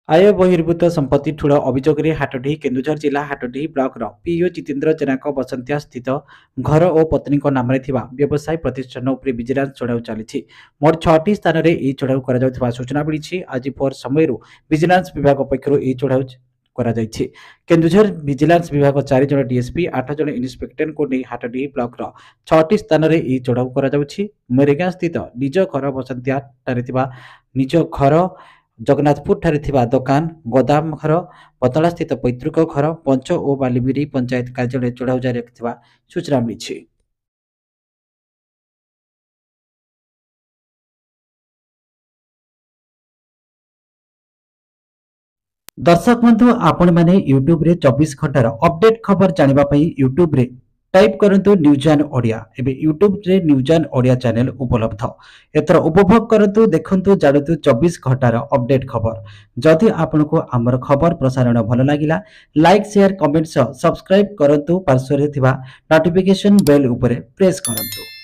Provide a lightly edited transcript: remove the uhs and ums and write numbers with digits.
आय बहिर्भूत संपत्ति ठूल अभियोग हाटडी केन्दुझर जिला हाटडी ब्लॉक पीओ जितेन्द्र जेना बसंतिया स्थित घर और पत्नी नाम व्यवसाय प्रतिष्ठान उपर विजिलेंस चढ़ाऊ चली मोट 6टी स्थान में यह चढ़ाऊ कर सूचना मिली। आज भोर समय विजिलेंस विभाग पक्षर यह चढ़ाऊ केन्दुझर विजिलेंस विभाग 4 जन डीएसपी 8 जन इन्स्पेक्टर को नहीं हाटडी ब्लॉक 6टी स्थान में यह चढ़ाऊ कर मेरेगाँ स्थित निज घर बसंतिया निज घर जगन्नाथपुर ठारे थिबा दुकान गोदाम घर पतला स्थित पैतृक घर पंच और बालीबिरी पंचायत कार्यालय चढ़ाऊ जारी रखिथिबा सूचना मिली। दर्शक बंधु आपण माने यूट्यूब रे 24 घंटार अपडेट खबर जानिबा पई यूट्यूब रे टाइप करंतु न्यूज एंड ओडिया। एबे यूट्यूब रे न्यूज एंड ओडिया चैनल उपलब्ध। एतर उपभोग करंतु देखंतु जानतु 24 घंटार अपडेट खबर। जदि आपनको हमर खबर प्रसारण भल लागिला लाइक शेयर कमेंट सब्सक्राइब करंतु पार्श्व रे थिबा नोटिफिकेशन बेल उपरे प्रेस करंतु।